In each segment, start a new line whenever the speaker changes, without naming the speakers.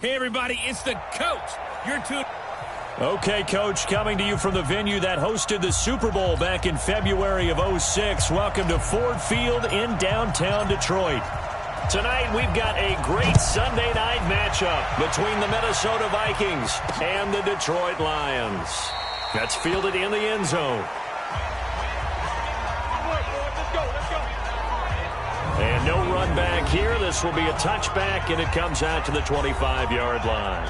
Hey, everybody, it's the coach. You're tuned.
Okay, Coach, coming to you from the venue that hosted the Super Bowl back in February of '06. Welcome to Ford Field in downtown Detroit. Tonight, we've got a great Sunday night matchup between the Minnesota Vikings and the Detroit Lions. That's fielded in the end zone. And no run back here. This will be a touchback, and it comes out to the 25-yard line.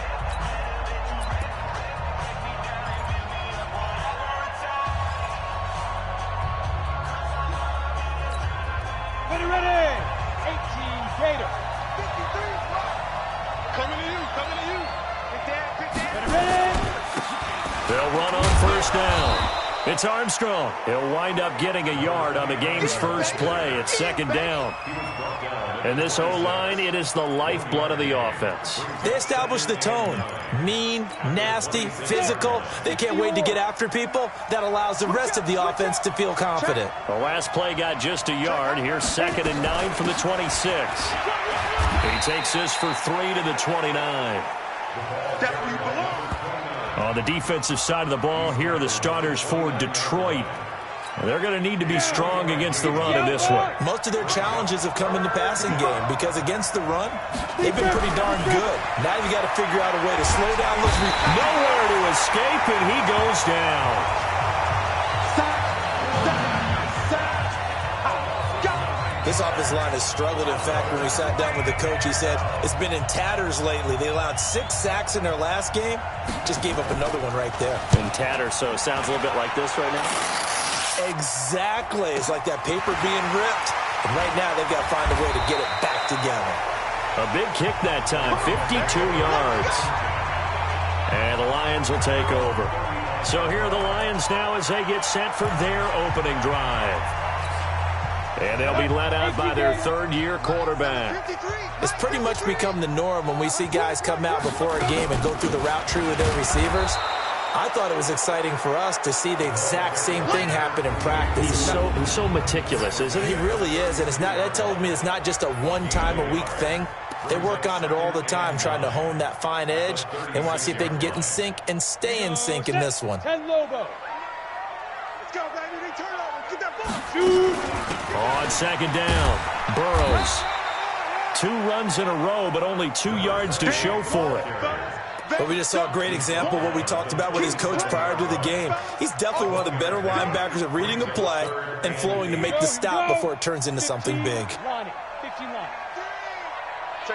They'll run on first down. It's Armstrong. He'll wind up getting a yard on the game's first play. It's second down. And this O-line, it is the lifeblood of the offense.
They established the tone. Mean, nasty, physical. They can't wait to get after people. That allows the rest of the offense to feel confident.
The last play got just a yard. Here's 2nd and 9 from the 26. He takes this for 3 to the 29. On the defensive side of the ball, here are the starters for Detroit. They're going to need to be strong against the run in this one.
Most of their challenges have come in the passing game because against the run, they've been pretty darn good. Now you got to figure out a way to slow down those.
Nowhere to escape, and he goes down.
This offensive line has struggled. In fact, when we sat down with the coach, he said it's been in tatters lately. They allowed 6 sacks in their last game. Just gave up another one right there.
In tatters, so it sounds a little bit like this right now.
Exactly. It's like that paper being ripped. And right now, they've got to find a way to get it back together.
A big kick that time, 52 yards. And the Lions will take over. So here are the Lions now as they get set for their opening drive. And they'll be led out by their third-year quarterback.
It's pretty much become the norm when we see guys come out before a game and go through the route tree with their receivers. I thought it was exciting for us to see the exact same thing happen in practice.
He's so meticulous, isn't he?
He really is, and that tells me it's not just a one-time-a-week thing. They work on it all the time, trying to hone that fine edge. They want to see if they can get in sync and stay in sync in this one.
10 logo. Let's go, baby. Turn over. Get that ball.
On second down, Burrows. 2 runs in a row, but only 2 yards to show for it.
But we just saw a great example of what we talked about with his coach prior to the game. He's definitely one of the better linebackers at reading a play and flowing to make the stop before it turns into something big.
Check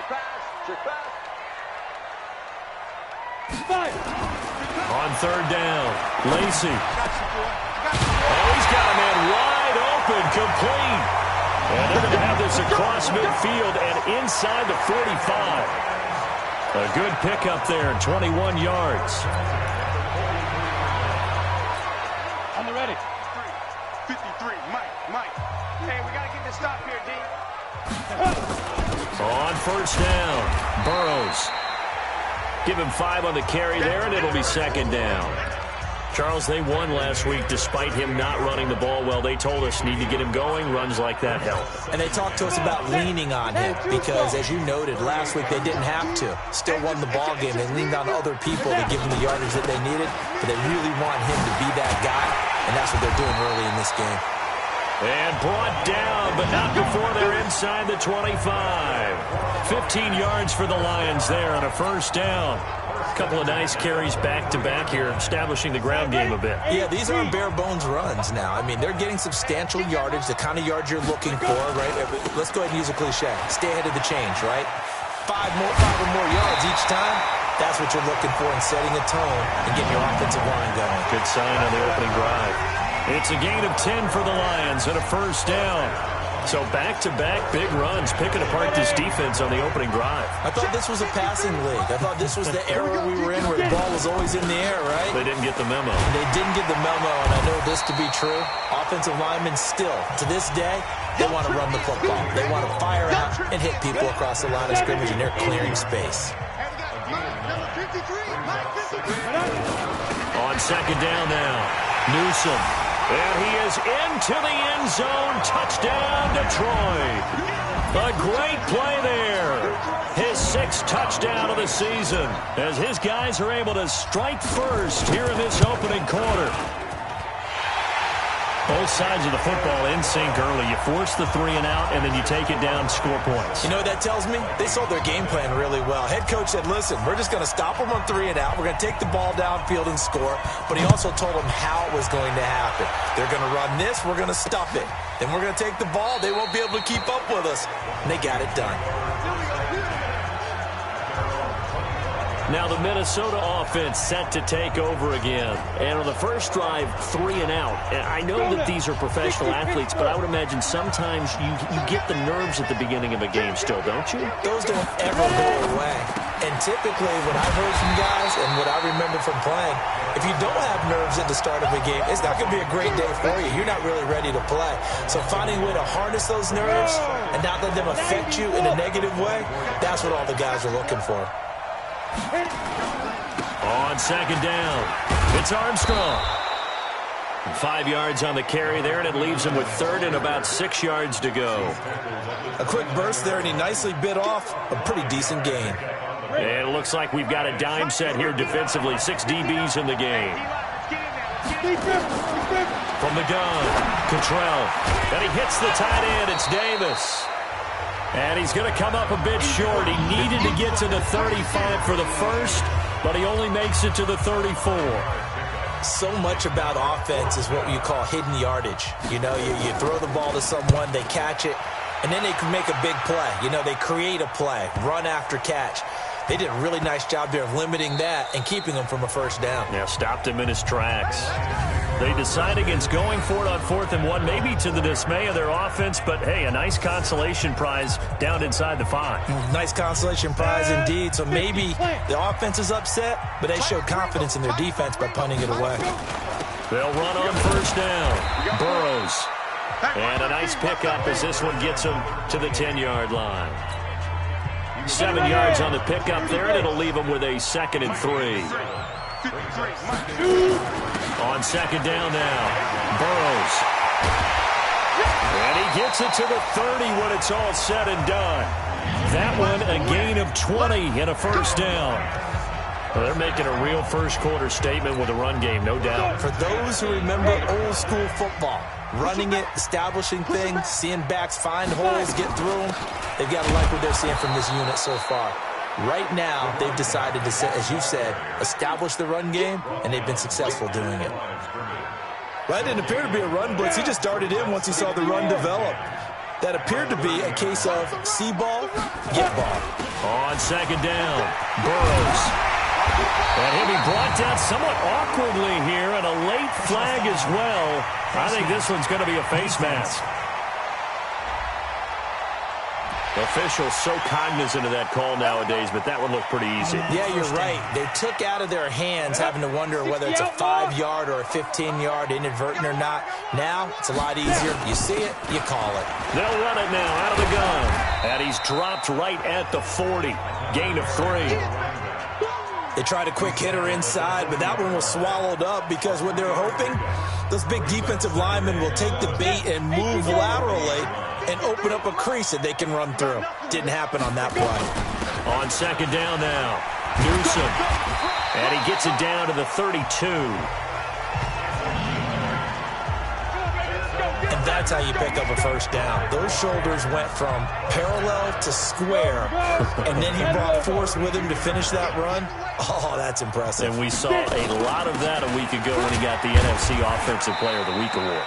pass. Check pass.
On third down, Lacey. Oh, he's got a man wide open, complete. And they're going to have this across midfield and inside the 45. A good pickup there, 21 yards.
On the ready. 53, Mike. Hey, we got to get this stop here, D.
On first down, Burrows. Give him 5 on the carry there, and it'll be second down. Charles, they won last week despite him not running the ball well. They told us need to get him going. Runs like that help.
And they talked to us about leaning on him because, as you noted, last week they didn't have to. Still won the ball game. They leaned on other people to give them the yardage that they needed, but they really want him to be that guy, and that's what they're doing early in this game.
And brought down, but not before they're inside the 25. 15 yards for the Lions there on a first down. A couple of nice carries back-to-back here, establishing the ground game a bit.
Yeah, these aren't bare-bones runs now. I mean, they're getting substantial yardage, the kind of yards you're looking for, right? Let's go ahead and use a cliche. Stay ahead of the change, right? 5 or more yards each time. That's what you're looking for in setting a tone and getting your offensive line going.
Good sign on the opening drive. It's a gain of 10 for the Lions and a first down. So back-to-back big runs, picking apart this defense on the opening drive.
I thought this was a passing league. I thought this was the era we were in where the ball was always in the air, right?
They didn't get the memo.
They didn't get the memo, and I know this to be true. Offensive linemen still, to this day, they want to run the football. They want to fire out and hit people across the line of scrimmage, and they're clearing space.
On second down now, Newsom. And he is into the end zone. Touchdown, Detroit. A great play there. His 6th touchdown of the season as his guys are able to strike first here in this opening quarter. Both sides of the football in sync early. You force the 3 and out, and then you take it down, score points.
You know what that tells me? They sold their game plan really well. Head coach said, listen, we're just going to stop them on 3 and out. We're going to take the ball downfield and score. But he also told them how it was going to happen. They're going to run this. We're going to stuff it. Then we're going to take the ball. They won't be able to keep up with us. And they got it done.
Now the Minnesota offense set to take over again. And on the first drive, 3 and out. And I know that these are professional athletes, but I would imagine sometimes you get the nerves at the beginning of a game still, don't you?
Those don't ever go away. And typically what I've heard from guys and what I remember from playing, if you don't have nerves at the start of a game, it's not going to be a great day for you. You're not really ready to play. So finding a way to harness those nerves and not let them affect you in a negative way, that's what all the guys are looking for.
On second down, it's Armstrong. 5 yards on the carry there, and it leaves him with 3rd and about 6 yards to go.
A quick burst there, and he nicely bit off a pretty decent gain.
And it looks like we've got a dime set here defensively. 6 DBs in the game. From the gun, Cottrell. And he hits the tight end. It's Davis. And he's going to come up a bit short. He needed to get to the 35 for the first, but he only makes it to the 34.
So much about offense is what you call hidden yardage. You know, you throw the ball to someone, they catch it, and then they can make a big play. You know, they create a play, run after catch. They did a really nice job there of limiting that and keeping him from a first down.
Yeah, stopped him in his tracks. They decide against going for it on 4th and 1, maybe to the dismay of their offense, but, hey, a nice consolation prize down inside the 5.
Nice consolation prize indeed. So maybe the offense is upset, but they showed confidence in their defense by punting it away.
They'll run on first down. Burrows. And a nice pickup as this one gets him to the 10-yard line. 7 yards on the pickup there, and it'll leave him with a 2nd and 3. On second down now, Burrows. And he gets it to the 30 when it's all said and done. That one a gain of 20 and a first down. Well, they're making a real first quarter statement with a run game, no doubt.
For those who remember old school football, running it, establishing things, seeing backs find holes, get through them, they've got to like what they're seeing from this unit so far. Right now, they've decided to, as you said, establish the run game, and they've been successful doing it. Well, that didn't appear to be a run blitz. He just darted in once he saw the run develop. That appeared to be a case of see ball, get ball.
On second down, Burrows. And he'll be brought down somewhat awkwardly here, and a late flag as well. I think this one's going to be a face mask. Officials so cognizant of that call nowadays, but that one looked pretty easy.
Yeah, you're right. They took out of their hands having to wonder whether it's a 5-yard or a 15-yard, inadvertent or not. Now, it's a lot easier. You see it, you call it.
They'll run it now out of the gun. And he's dropped right at the 40. Gain of 3.
They tried a quick hitter inside, but that one was swallowed up because what they're hoping, those big defensive linemen will take the bait and move laterally and open up a crease that they can run through. Didn't happen on that play.
On second down now, Newsom. And he gets it down to the 32.
And that's how you pick up a first down. Those shoulders went from parallel to square, and then he brought force with him to finish that run. Oh, that's impressive.
And we saw a lot of that a week ago when he got the NFC Offensive Player of the Week award.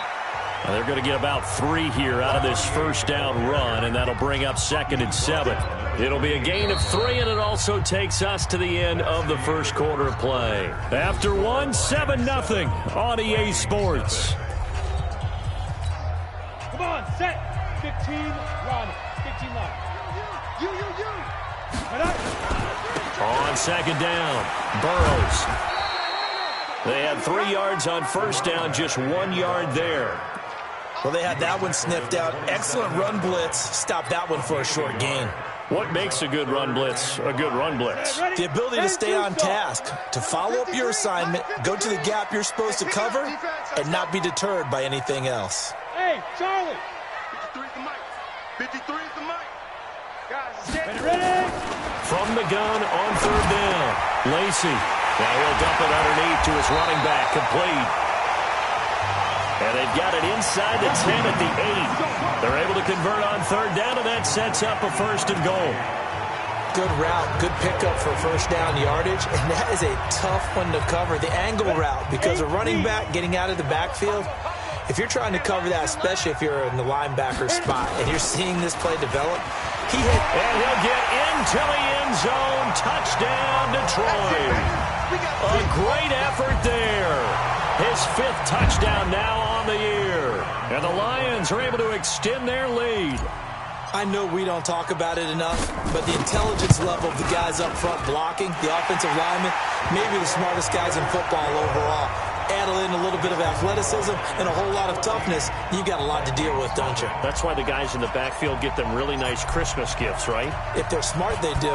Now they're going to get about 3 here out of this first down run, and that'll bring up 2nd and 7. It'll be a gain of 3, and it also takes us to the end of the first quarter of play. After 1, 7-0 on EA Sports.
Come on, set. 15, run. 15 line. You.
On second down, Burrows. They had 3 yards on first down, just 1 yard there.
Well, they had that one sniffed out. Excellent run blitz. Stopped that one for a short gain.
What makes a good run blitz a good run blitz?
The ability to stay on task, to follow up your assignment, go to the gap you're supposed to cover, and not be deterred by anything else.
Hey, Charlie. 53 is the mic. 53 is the mic. Guys, ready?
From from the gun on third down. Lacey. Now he'll dump it underneath to his running back. Complete. And they've got it inside the 10 at the 8. They're able to convert on third down, and that sets up a first and goal.
Good route, good pickup for first down yardage, and that is a tough one to cover, the angle route, because a running back getting out of the backfield, if you're trying to cover that, especially if you're in the linebacker spot, and you're seeing this play develop,
and he'll get into the end zone. Touchdown, Detroit. A great effort there. His 5th touchdown now on the year. And the Lions are able to extend their lead.
I know we don't talk about it enough, but the intelligence level of the guys up front blocking, the offensive linemen, maybe the smartest guys in football overall. Add in a little bit of athleticism and a whole lot of toughness, you got a lot to deal with, don't you?
That's why the guys in the backfield get them really nice Christmas gifts, right?
If they're smart, they do.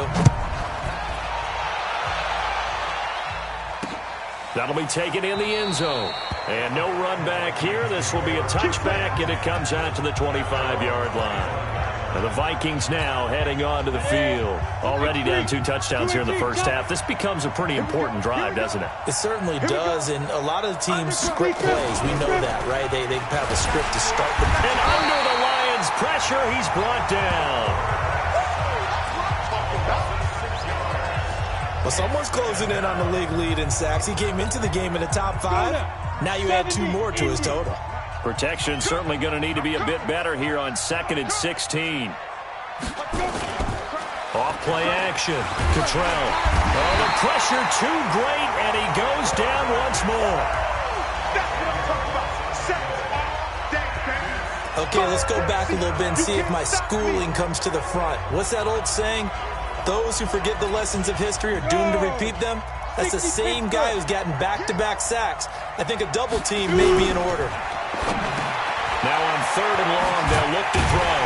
That'll be taken in the end zone. And no run back here. This will be a touchback, and it comes out to the 25-yard line. And the Vikings now heading onto the field. Already down 2 touchdowns here in the first half. This becomes a pretty important drive, doesn't it?
It certainly does, and a lot of the teams script plays. We know that, right? They have a script to start the...
And under the Lions' pressure, he's brought down.
Well, someone's closing in on the league lead in sacks. He came into the game in the top 5. Now you add 2 more to his total.
Protection certainly going to need to be a bit better here on 2nd and 16. Off play action. Cottrell. Oh, the pressure too great, and he goes down once more.
Okay, let's go back a little bit and see if my schooling comes to the front. What's that old saying? Those who forget the lessons of history are doomed to repeat them. That's the same guy who's gotten back-to-back sacks. I think a double team may be in order.
Now on 3rd and long, they'll look to throw.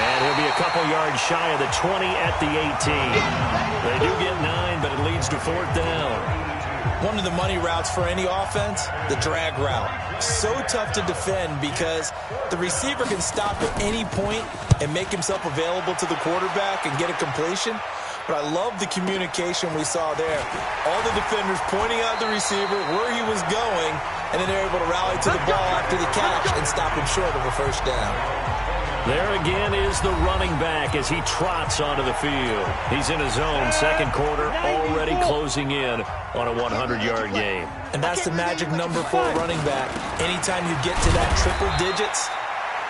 And he'll be a couple yards shy of the 20 at the 18. They do get 9, but it leads to 4th down.
One of the money routes for any offense, the drag route. So tough to defend because the receiver can stop at any point and make himself available to the quarterback and get a completion. But I love the communication we saw there. All the defenders pointing out the receiver, where he was going, and then they're able to rally to the ball after the catch and stop him short of a first down.
There again is the running back as he trots onto the field. He's in his own second quarter, already closing in on a 100-yard game.
And that's the magic number for a running back. Anytime you get to that triple digits,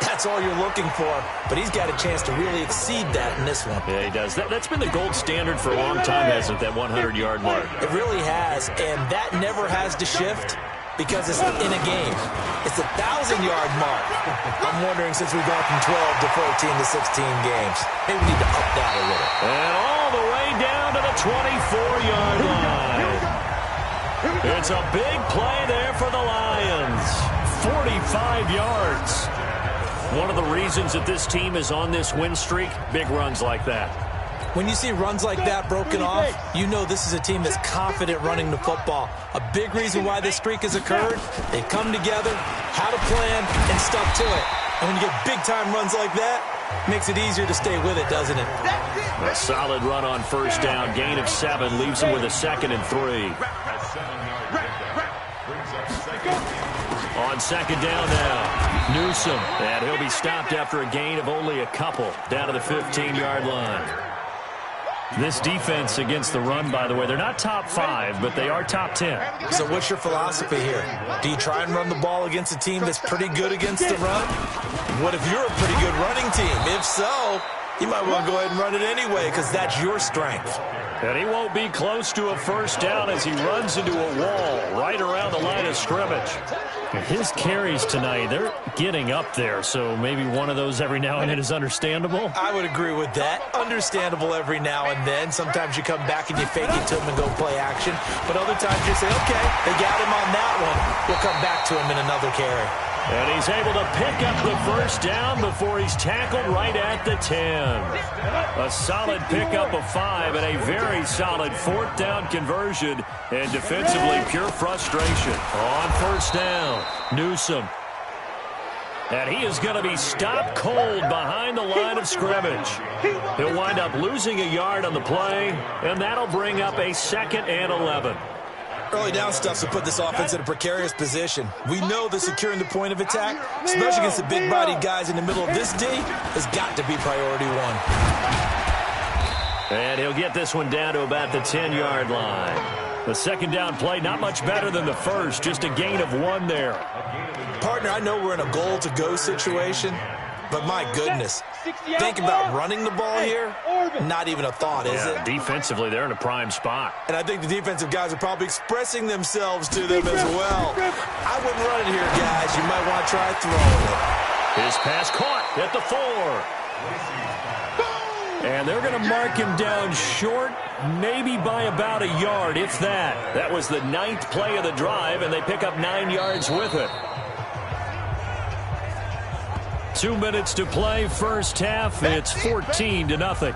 that's all you're looking for. But he's got a chance to really exceed that in this one.
Yeah, he does. That's been the gold standard for a long time, hasn't it, that 100-yard mark?
It really has, and that never has to shift because it's in a game. It's a 1,000-yard mark. I'm wondering, since we've gone from 12 to 14 to 16 games, maybe we need to up that a little.
And all the way down to the 24-yard line. It's a big play there for the Lions. 45 yards. One of the reasons that this team is on this win streak, big runs like that.
When you see runs like that broken off, you know this is a team that's confident running the football. A big reason why this streak has occurred, they've come together, had a plan, and stuck to it. And when you get big-time runs like that, it makes it easier to stay with it, doesn't it?
A solid run on first down. Gain of 7 leaves him with a 2nd and 3. On 2nd down now. Newsom, and he'll be stopped after a gain of only a couple down to the 15-yard line. This defense against the run, by the way, they're not top 5, but they are top 10.
So what's your philosophy here? Do you try and run the ball against a team that's pretty good against the run? What if you're a pretty good running team? If so, you might want to go ahead and run it anyway because that's your strength.
And he won't be close to a first down as he runs into a wall right around the line of scrimmage. His carries tonight, they're getting up there, so maybe one of those every now and then is understandable.
I would agree with that. Understandable every now and then. Sometimes you come back and you fake it to him and go play action. But other times you say, okay, they got him on that one. We'll come back to him in another carry.
And he's able to pick up the first down before he's tackled right at the 10. A solid pickup of 5 and a very solid 4th down conversion. And defensively, pure frustration. On first down, Newsom. And he is going to be stopped cold behind the line of scrimmage. He'll wind up losing a yard on the play, and that'll bring up a 2nd and 11.
Early down stuff to put this offense in a precarious position. We know that securing the point of attack, especially against the big-bodied guys in the middle of this D, has got to be priority one.
And he'll get this one down to about the 10-yard line. The 2nd down play, not much better than the first, just a gain of 1 there.
Partner, I know we're in a goal-to-go situation, but my goodness, think about running the ball here. Not even a thought, is it?
Defensively, they're in a prime spot.
And I think the defensive guys are probably expressing themselves to them as well. I wouldn't run it here, guys. You might want to try throwing it.
His pass caught at the 4. And they're going to mark him down short, maybe by about a yard, if that. That was the 9th play of the drive, and they pick up 9 yards with it. 2 minutes to play, first half. It's 14-0.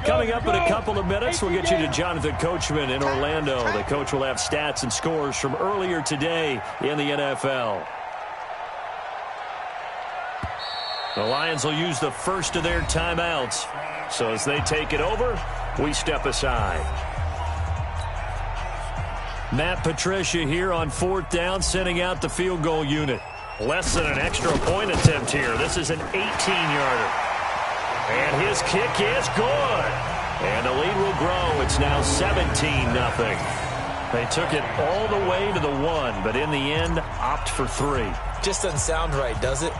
Coming up in a couple of minutes, we'll get you to Jonathan Coachman in Orlando. The coach will have stats and scores from earlier today in the NFL. The Lions will use the first of their timeouts. So as they take it over, we step aside. Matt Patricia here on 4th down, sending out the field goal unit. Less than an extra point attempt here. This is an 18-yarder. And his kick is good. And the lead will grow. It's now 17-0. They took it all the way to the 1, but in the end, opt for 3.
Just doesn't sound right, does it?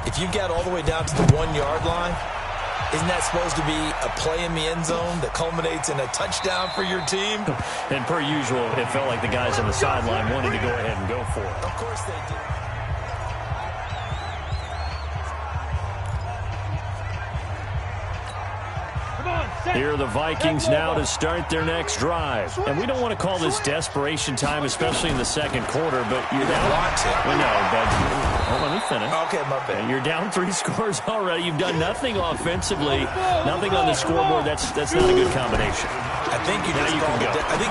If you get all the way down to the 1-yard line, isn't that supposed to be a play in the end zone that culminates in a touchdown for your team?
And per usual, it felt like the guys on the sideline wanted to go ahead and go for it.
Of course they did.
Here are the Vikings now to start their next drive. And we don't want to call this desperation time, especially in the 2nd quarter, but you're down. Well, no, but let me finish.
Okay, my bad.
You're down 3 scores already. You've done nothing offensively, nothing on the scoreboard. That's not a good combination.
I think you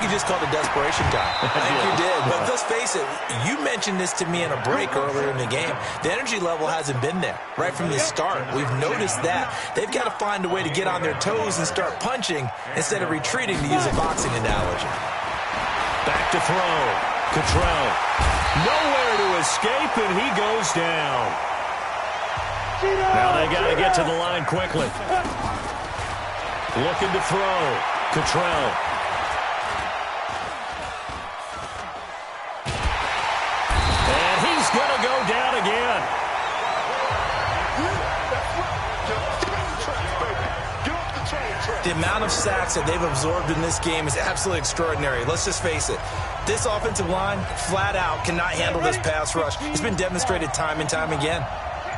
just called it desperation time. I think you did. But let's face it, you mentioned this to me in a break earlier in the game. The energy level hasn't been there right from the start. We've noticed that. They've got to find a way to get on their toes and start punching instead of retreating, to use a boxing analogy.
Back to throw. Cottrell. Nowhere to escape, and he goes down. Now they got to get to the line quickly. Looking to throw. Cottrell. And he's going to go down again.
The amount of sacks that they've absorbed in this game is absolutely extraordinary. Let's just face it. This offensive line, flat out, cannot handle this pass rush. It's been demonstrated time and time again.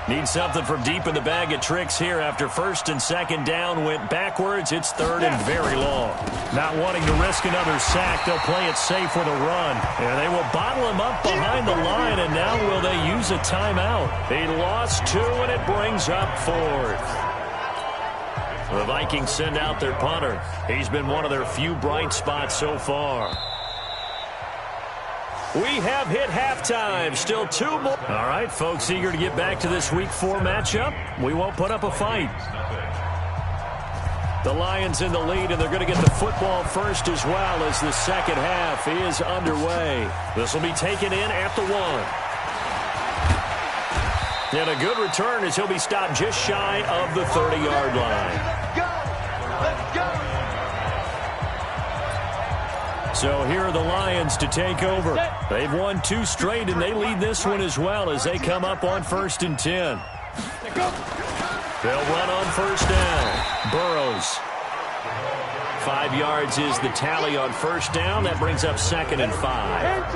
Need something from deep in the bag of tricks here. After 1st and 2nd down went backwards, it's 3rd and very long. Not wanting to risk another sack, they'll play it safe with a run. And they will bottle him up behind the line, and now will they use a timeout? They lost 2, and it brings up 4th. The Vikings send out their punter. He's been one of their few bright spots so far. We have hit halftime. Still 2 more. All right, folks, eager to get back to this Week 4 matchup. We won't put up a fight. The Lions in the lead, and they're going to get the football first as well as the 2nd half is underway. This will be taken in at the 1. And a good return as he'll be stopped just shy of the 30-yard line.
Let's go.
So here are the Lions to take over. They've won 2 straight, and they lead this one as well as they come up on 1st and 10. They'll run on 1st down. Burrows. 5 yards is the tally on 1st down. That brings up 2nd and 5.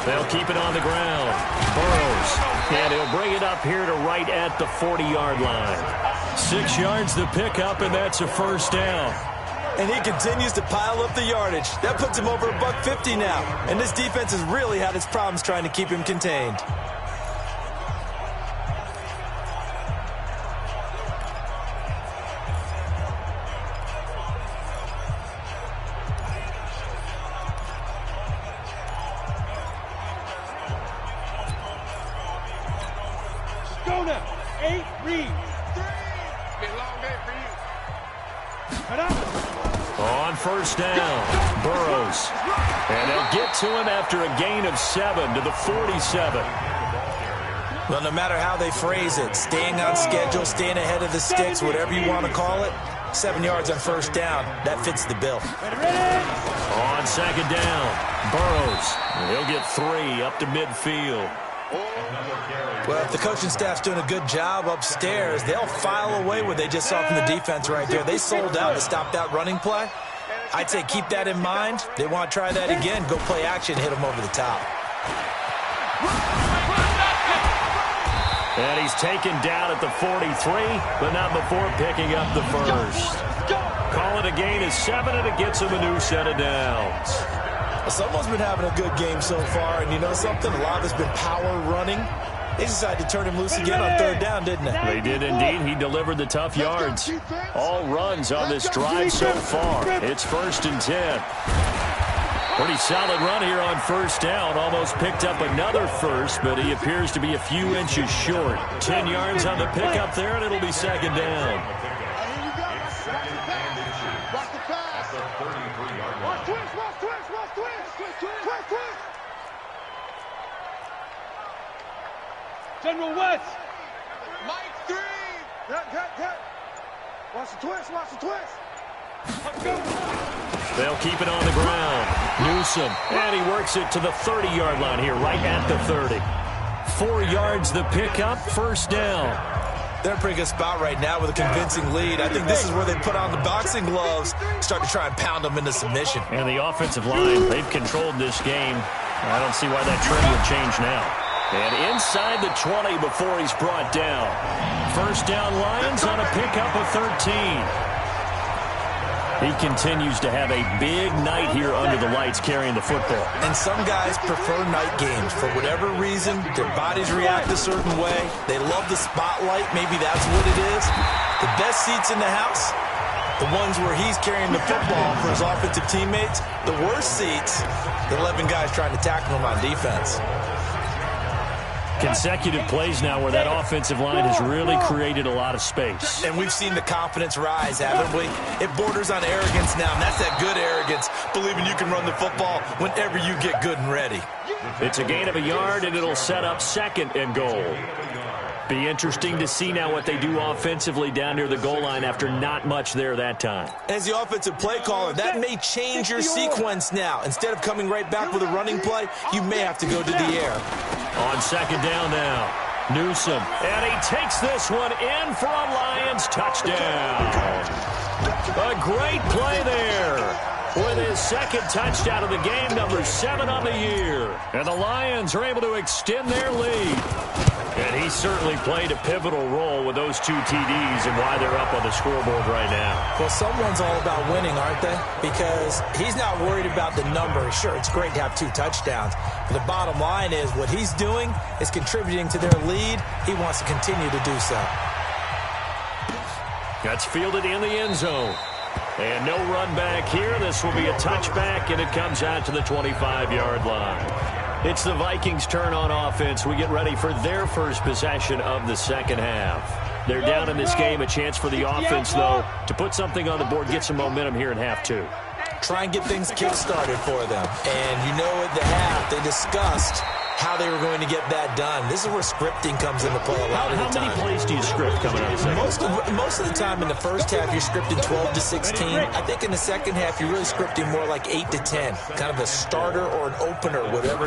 They'll keep it on the ground. Burrows. And he'll bring it up here to right at the 40-yard line. 6 yards the pickup, and that's a 1st down.
And he continues to pile up the yardage. That puts him over $150 now. And this defense has really had its problems trying to keep him contained.
Arizona, 8 reads. Be a long day for you.
On first down, Burrows. And they'll get to him after a gain of 7 to the 47.
Well, no matter how they phrase it, staying on schedule, staying ahead of the sticks, whatever you want to call it, 7 yards on first down, that fits the bill.
On second down, Burrows. He'll get 3 up to midfield.
Well, if the coaching staff's doing a good job upstairs, they'll file away what they just saw from the defense right there. They sold out to stop that running play. I'd say keep that in mind. They want to try that again. Go play action, hit them over the top.
And he's taken down at the 43, but not before picking up the first. Call it a gain of 7, and it gets him a new set of downs.
Well, someone's been having a good game so far, and you know something? A lot of it's been power running. They decided to turn him loose again on third down, didn't they?
They did indeed. He delivered the tough yards. All runs on this drive so far. It's 1st and 10. Pretty solid run here on first down. Almost picked up another first, but he appears to be a few inches short. 10 yards on the pickup there, and it'll be second down.
General West. Mike 3. Cut. Watch the twist.
They'll keep it on the ground. Newsom, and he works it to the 30-yard line here, right at the 30. 4 yards the pickup, first down.
They're in a pretty good spot right now with a convincing lead. I think this is where they put on the boxing gloves, start to try and pound them into submission.
And the offensive line, they've controlled this game. I don't see why that trend would change now. And inside the 20 before he's brought down. First down Lions on a pickup of 13. He continues to have a big night here under the lights carrying the football.
And some guys prefer night games. For whatever reason, their bodies react a certain way. They love the spotlight. Maybe that's what it is. The best seats in the house, the ones where he's carrying the football for his offensive teammates. The worst seats, the 11 guys trying to tackle him on defense.
Consecutive plays now where that offensive line has really created a lot of space.
And we've seen the confidence rise, haven't we? It borders on arrogance now, and that's that good arrogance, believing you can run the football whenever you get good and ready.
It's a gain of a yard, and it'll set up 2nd and goal. Be interesting to see now what they do offensively down near the goal line after not much there that time.
As the offensive play caller, that may change your sequence now. Instead of coming right back with a running play, you may have to go to the air.
On second down now, Newsom, and he takes this one in for a Lions touchdown. A great play there with his 2nd touchdown of the game, number 7 on the year. And the Lions are able to extend their lead. And he certainly played a pivotal role with those 2 TDs and why they're up on the scoreboard right now.
Well, someone's all about winning, aren't they? Because he's not worried about the number. Sure, it's great to have 2 touchdowns. But the bottom line is what he's doing is contributing to their lead. He wants to continue to do so.
That's fielded in the end zone. And no run back here. This will be a touchback, and it comes out to the 25-yard line. It's the Vikings' turn on offense. We get ready for their first possession of the second half. They're down in this game. A chance for the offense, though, to put something on the board, get some momentum here in half 2.
Try and get things kick-started for them. And you know at the half, they discussed how they were going to get that done. This is where scripting comes into play a lot of the time.
How many plays do you script coming out of the second?
Most of the time in the first half, you're scripting 12 to 16. I think in the second half, you're really scripting more like 8 to 10. Kind of a starter or an opener, whatever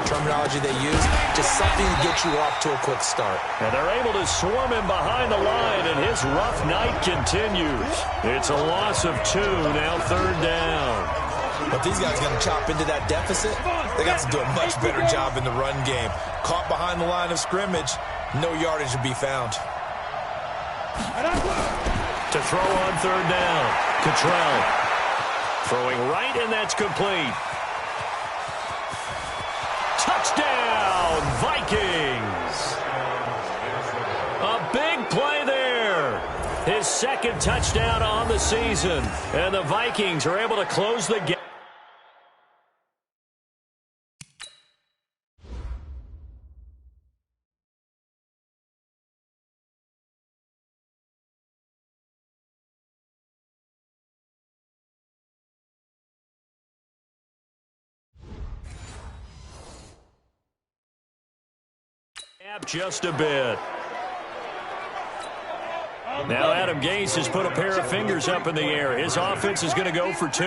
terminology they use. Just something to get you off to a quick start.
And they're able to swarm him behind the line, and his rough night continues. It's a loss of 2, now 3rd down.
But these guys are going to chop into that deficit. They got to do a much better job in the run game. Caught behind the line of scrimmage, no yardage to be found.
To throw on 3rd down, Cottrell. Throwing right, and that's complete. Touchdown, Vikings. A big play there. His 2nd touchdown on the season. And the Vikings are able to close the game. Just a bit. Now Adam Gase has put a pair of fingers up in the air. His offense is going to go for 2.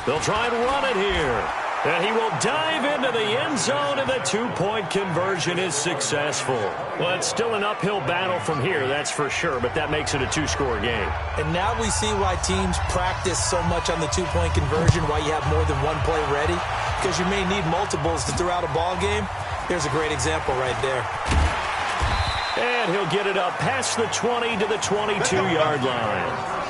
They'll try and run it here. And he will dive into the end zone, and the 2-point conversion is successful. Well, it's still an uphill battle from here, that's for sure, but that makes it a 2-score game.
And now we see why teams practice so much on the 2-point conversion, why you have more than one play ready, because you may need multiples to throw out a ball game. Here's a great example right there.
And he'll get it up past the 20 to the 22-yard line.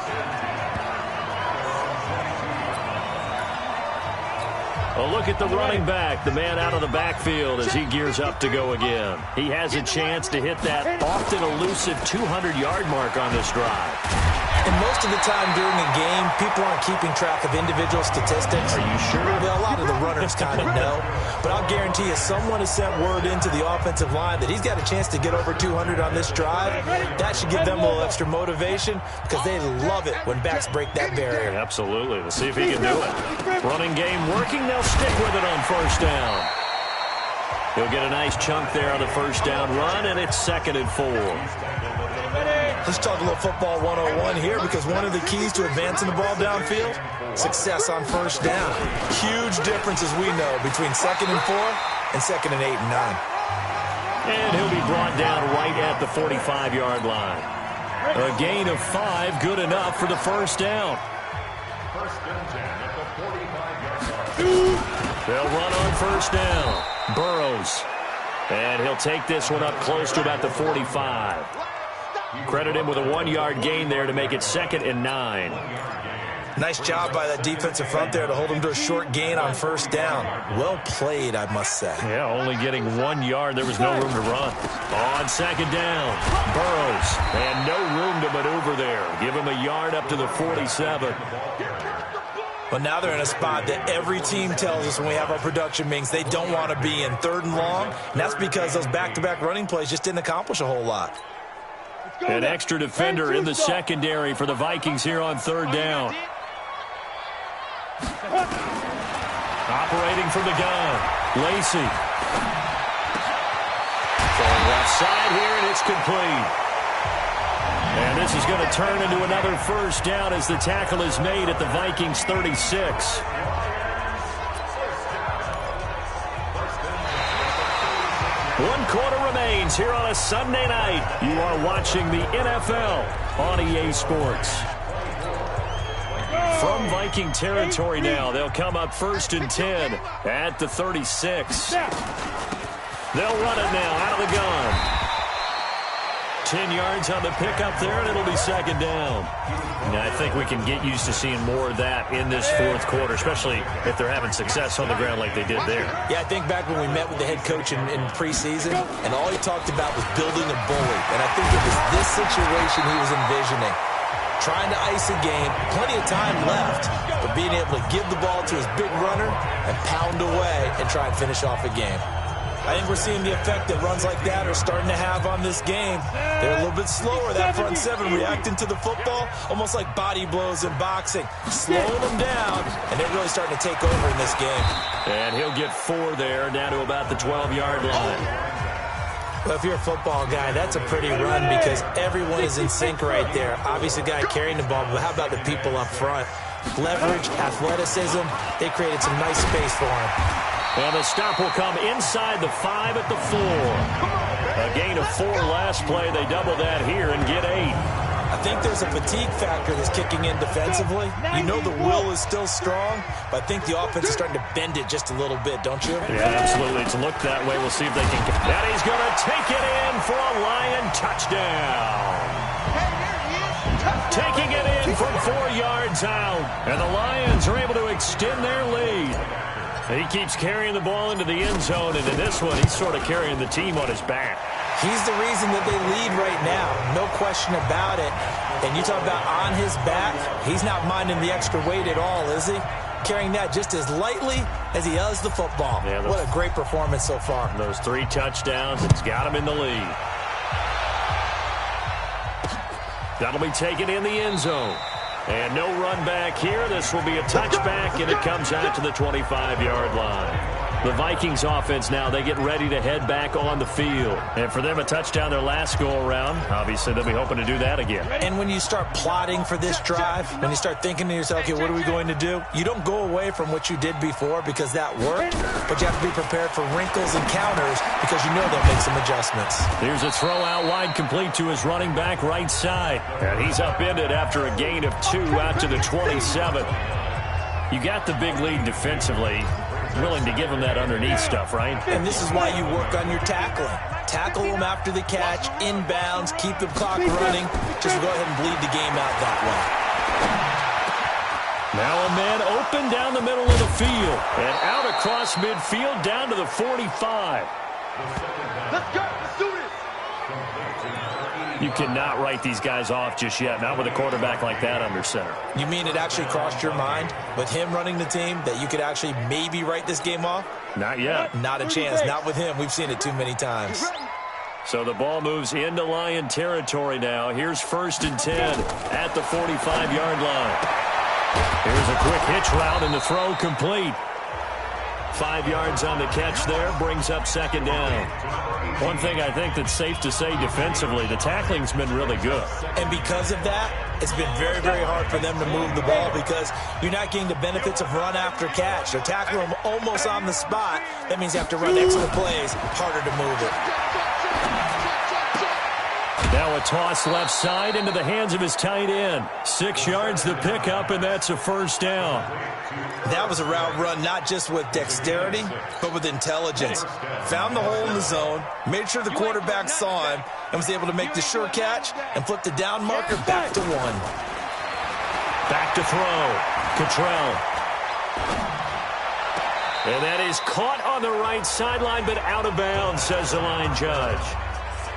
A look at the running back, the man out of the backfield as he gears up to go again. He has a chance to hit that often elusive 200-yard mark on this drive.
And most of the time during a game, people aren't keeping track of individual statistics.
Are you sure?
Well, a lot of the runners kind of know. But I'll guarantee you someone has sent word into the offensive line that he's got a chance to get over 200 on this drive. That should give them a little extra motivation because they love it when backs break that barrier.
Absolutely. Let's see if he can do it. Running game working. They'll stick with it on first down. He'll get a nice chunk there on the first down run, and it's 2nd and 4.
Let's talk a little football 101 here because one of the keys to advancing the ball downfield, success on first down. Huge difference, as we know, between 2nd and 4 and 2nd and 8 and 9.
And he'll be brought down right at the 45-yard line. A gain of 5, good enough for the first down. They'll run on first down. Burrows. And he'll take this one up close to about the 45. Credit him with a 1-yard gain there to make it 2nd and 9.
Nice job by that defensive front there to hold him to a short gain on first down. Well played, I must say.
Yeah, only getting 1 yard. There was no room to run. On 2nd down, Burrows. And no room to maneuver there. Give him a yard up to the 47.
But now they're in a spot that every team tells us when we have our production meetings they don't want to be in, 3rd and long. And that's because those back-to-back running plays just didn't accomplish a whole lot.
An extra defender in the secondary for the Vikings here on 3rd down. Operating from the gun, Lacy. Going left side here, and it's complete. And this is going to turn into another first down as the tackle is made at the Vikings 36. One quarter remains here on a Sunday night. You are watching the NFL on EA Sports. From Viking territory now, they'll come up 1st and 10 at the 36. They'll run it now out of the gun. 10 yards on the pickup there, and it'll be 2nd down. And I think we can get used to seeing more of that in this 4th quarter, especially if they're having success on the ground like they did there.
Yeah, I think back when we met with the head coach in preseason, and all he talked about was building a bully. And I think it was this situation he was envisioning. Trying to ice a game, plenty of time left, but being able to give the ball to his big runner and pound away and try and finish off a game. I think we're seeing the effect that runs like that are starting to have on this game. They're a little bit slower, that front 7, reacting to the football, almost like body blows in boxing, slowing them down, and they're really starting to take over in this game.
And he'll get 4 there, down to about the 12-yard line.
Well, if you're a football guy, that's a pretty run because everyone is in sync right there. Obviously, the guy carrying the ball, but how about the people up front? Leverage, athleticism, they created some nice space for him.
And the stop will come inside the 5 at the 4. A gain of 4 last play. They double that here and get 8.
I think there's a fatigue factor that's kicking in defensively. You know the will is still strong, but I think the offense is starting to bend it just a little bit, don't you?
Yeah, absolutely. It's looked that way. We'll see if they can. And he's going to take it in for a Lion touchdown. Taking it in from 4 yards out. And the Lions are able to extend their lead. He keeps carrying the ball into the end zone, and in this one, he's sort of carrying the team on his back.
He's the reason that they lead right now, no question about it. And you talk about on his back, he's not minding the extra weight at all, is he? Carrying that just as lightly as he does the football. Yeah, what a great performance so far.
Those 3 touchdowns, it's got him in the lead. That'll be taken in the end zone. And no run back here. This will be a touchback, and it comes out to the 25-yard line. The Vikings offense now, they get ready to head back on the field. And for them, a touchdown their last go-around. Obviously, they'll be hoping to do that again.
And when you start plotting for this drive, when you start thinking to yourself, okay, what are we going to do? You don't go away from what you did before because that worked, but you have to be prepared for wrinkles and counters because you know they'll make some adjustments.
Here's a throw out wide, complete to his running back right side. And he's upended after a gain of 2 out to the 27. You got the big lead defensively. Willing to give him that underneath stuff, right?
And this is why you work on your tackling. Tackle them after the catch, inbounds, keep the clock running. Just go ahead and bleed the game out that way.
Now a man open down the middle of the field. And out across midfield down to the 45.
Let's go. Let's do this.
You cannot write these guys off just yet, not with a quarterback like that under center.
You mean it actually crossed your mind with him running the team that you could actually maybe write this game off?
Not yet.
Not a chance. Not with him. We've seen it too many times.
So the ball moves into Lion territory now. Here's 1st and 10 at the 45-yard line. Here's a quick hitch route and the throw complete. 5 yards on the catch there, brings up 2nd down. One thing I think that's safe to say defensively, the tackling's been really good.
And because of that, it's been very, very hard for them to move the ball because you're not getting the benefits of run after catch. They're tackling them almost on the spot. That means you have to run extra plays, harder to move it.
Now a toss left side into the hands of his tight end. 6 yards the pickup, and that's a 1st down.
That was a route run not just with dexterity, but with intelligence. Found the hole in the zone, made sure the quarterback saw him, and was able to make the sure catch and flip the down marker back to 1.
Back to throw. Cottrell. And that is caught on the right sideline, but out of bounds, says the line judge.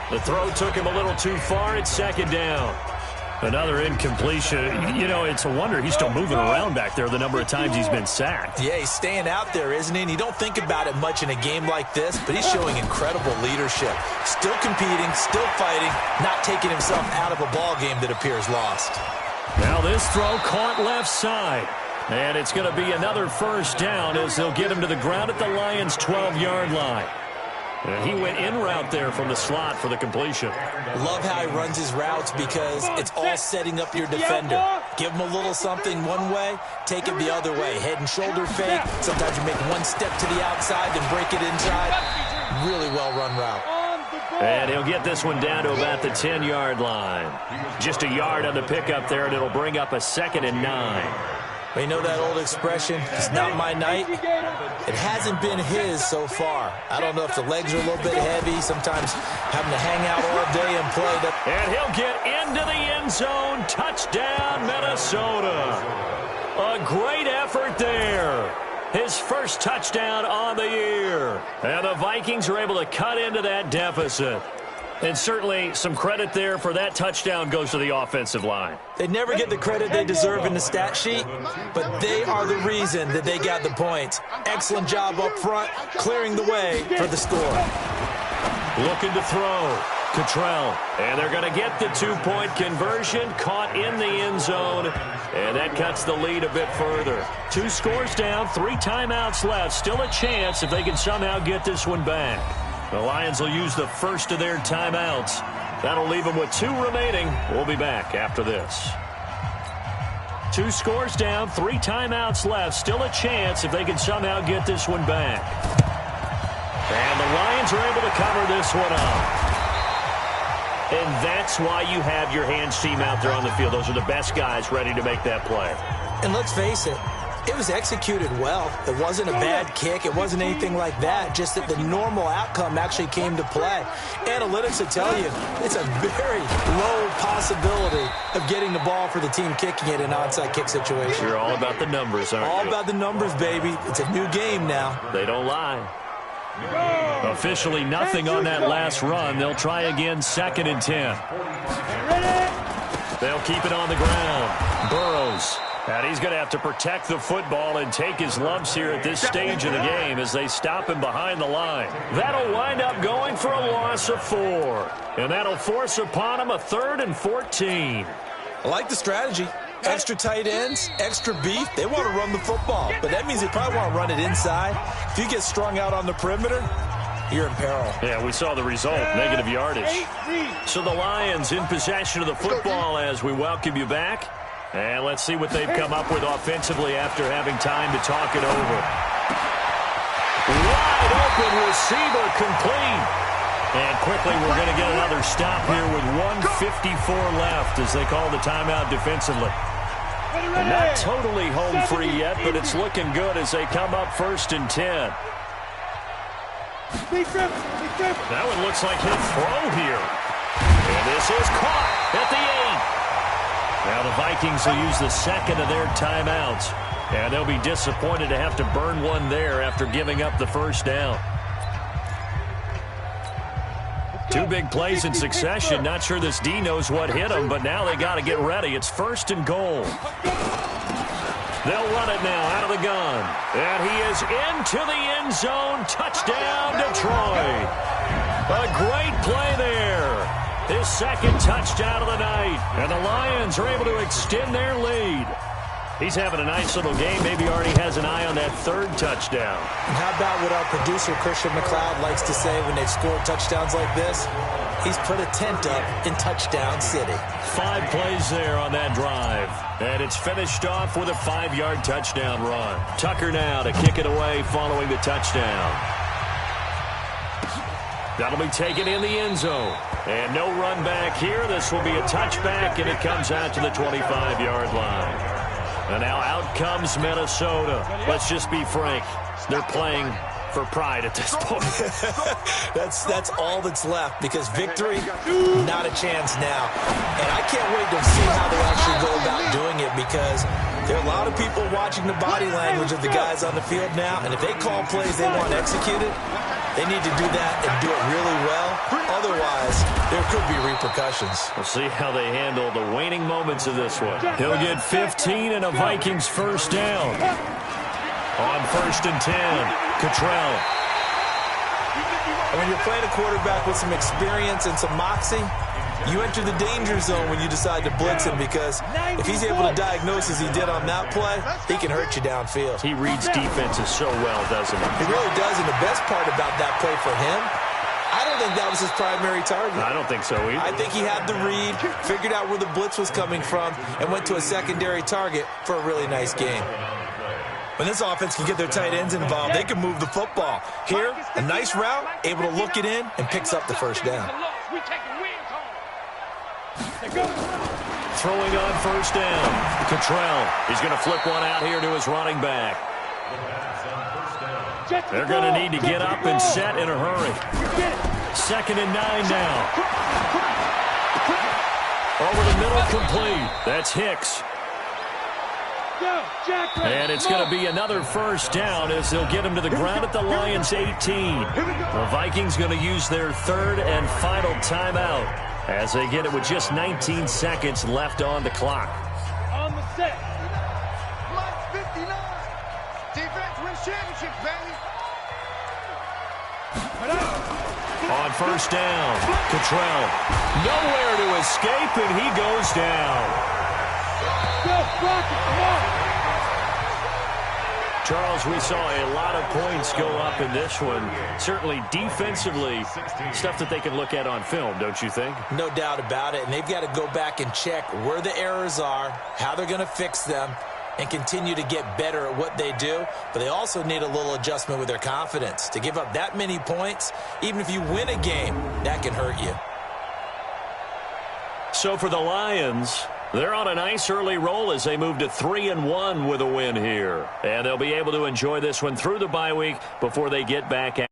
The throw took him a little too far. It's 2nd down. Another incompletion. You know, it's a wonder he's still moving around back there the number of times he's been sacked.
Yeah, he's staying out there, isn't he? And you don't think about it much in a game like this, but he's showing incredible leadership. Still competing, still fighting, not taking himself out of a ball game that appears lost.
Now this throw caught left side. And it's going to be another 1st down as they'll get him to the ground at the Lions' 12-yard line. And he went in route there from the slot for the completion.
Love how he runs his routes because it's all setting up your defender. Give him a little something one way, take it the other way. Head and shoulder fake. Sometimes you make one step to the outside, then break it inside. Really well-run route.
And he'll get this one down to about the 10-yard line. Just a yard on the pickup there, and it'll bring up a 2nd and 9.
Well, you know that old expression, it's not my night? It hasn't been his so far. I don't know if the legs are a little bit heavy, sometimes having to hang out all day and play.
And he'll get into the end zone. Touchdown, Minnesota. A great effort there. His 1st touchdown on the year. And the Vikings are able to cut into that deficit. And certainly some credit there for that touchdown goes to the offensive line.
They never get the credit they deserve in the stat sheet, but they are the reason that they got the points. Excellent job up front, clearing the way for the score.
Looking to throw. Cottrell. And they're going to get the 2-point conversion, caught in the end zone. And that cuts the lead a bit further. 2 scores down, 3 timeouts left. Still a chance if they can somehow get this one back. The Lions will use the first of their timeouts. That'll leave them with 2 remaining. We'll be back after this. 2 scores down, 3 timeouts left. Still a chance if they can somehow get this one back. And the Lions are able to cover this one up. And that's why you have your hands team out there on the field. Those are the best guys ready to make that play.
And let's face it, it was executed well. It wasn't a bad kick. It wasn't anything like that. Just that the normal outcome actually came to play. Analytics will tell you it's a very low possibility of getting the ball for the team kicking it in an onside kick situation.
You're all about the numbers, aren't you?
All about the numbers, baby. It's a new game now.
They don't lie. Officially nothing on that last run. They'll try again, 2nd and 10. They'll keep it on the ground. Burrows. And he's going to have to protect the football and take his lumps here at this stage of the game as they stop him behind the line. That'll wind up going for a loss of 4. And that'll force upon him a 3rd and 14.
I like the strategy. Extra tight ends, extra beef, they want to run the football. But that means they probably want to run it inside. If you get strung out on the perimeter, you're in peril.
Yeah, we saw the result, negative yardage. So the Lions in possession of the football as we welcome you back. And let's see what they've come up with offensively after having time to talk it over. Wide open receiver complete. And quickly we're going to get another stop here with 1:54 left as they call the timeout defensively. And not totally home free yet, but it's looking good as they come up 1st and 10. That one looks like he'll throw here. And this is caught at the 8. Now the Vikings will use the second of their timeouts. And they'll be disappointed to have to burn one there after giving up the first down. 2 big plays in succession. Not sure this D knows what hit him, but now they got to get ready. It's 1st and goal. They'll run it now out of the gun. And he is into the end zone. Touchdown, Detroit. A great play there. His second touchdown of the night. And the Lions are able to extend their lead. He's having a nice little game. Maybe already has an eye on that 3rd touchdown.
And how about what our producer, Christian McLeod, likes to say when they've scored touchdowns like this? He's put a tent up in Touchdown City.
5 plays there on that drive. And it's finished off with a 5-yard touchdown run. Tucker now to kick it away following the touchdown. That'll be taken in the end zone. And no run back here. This will be a touchback, and it comes out to the 25-yard line. And now out comes Minnesota. Let's just be frank. They're playing for pride at this point.
That's all that's left because victory, not a chance now. And I can't wait to see how they actually go about doing it because there are a lot of people watching the body language of the guys on the field now. And if they call plays they want executed, they need to do that and do it really well. Otherwise, there could be repercussions.
We'll see how they handle the waning moments of this one. He'll get 15 and a Vikings first down. On 1st and 10, Cottrell.
And when you're playing a quarterback with some experience and some moxie, you enter the danger zone when you decide to blitz him because if he's able to diagnose as he did on that play, he can hurt you downfield.
He reads defenses so well, doesn't he?
He really does, and the best part about that play for him, I don't think that was his primary target.
I don't think so either.
I think he had the read, figured out where the blitz was coming from, and went to a secondary target for a really nice game. When this offense can get their tight ends involved, they can move the football. Here, a nice route, able to look it in, and picks up the first down.
Throwing on 1st down, Cottrell. He's going to flip one out here to his running back. They're going to need to get up and set in a hurry. 2nd and 9 now. Over the middle, complete. That's Hicks. And it's going to be another first down as they'll get him to the ground at the Lions' 18. The Vikings going to use their 3rd and final timeout as they get it with just 19 seconds left on the clock.
On the set. Block 59. Defense wins championships, baby.
On 1st down, Cottrell. Nowhere to escape, and he goes down. Charles, we saw a lot of points go up in this one. Certainly defensively, stuff that they can look at on film, don't you think?
No doubt about it, and they've got to go back and check where the errors are, how they're going to fix them, and continue to get better at what they do. But they also need a little adjustment with their confidence. To give up that many points, even if you win a game, that can hurt you.
So for the Lions, they're on a nice early roll as they move to 3-1 with a win here. And they'll be able to enjoy this one through the bye week before they get back at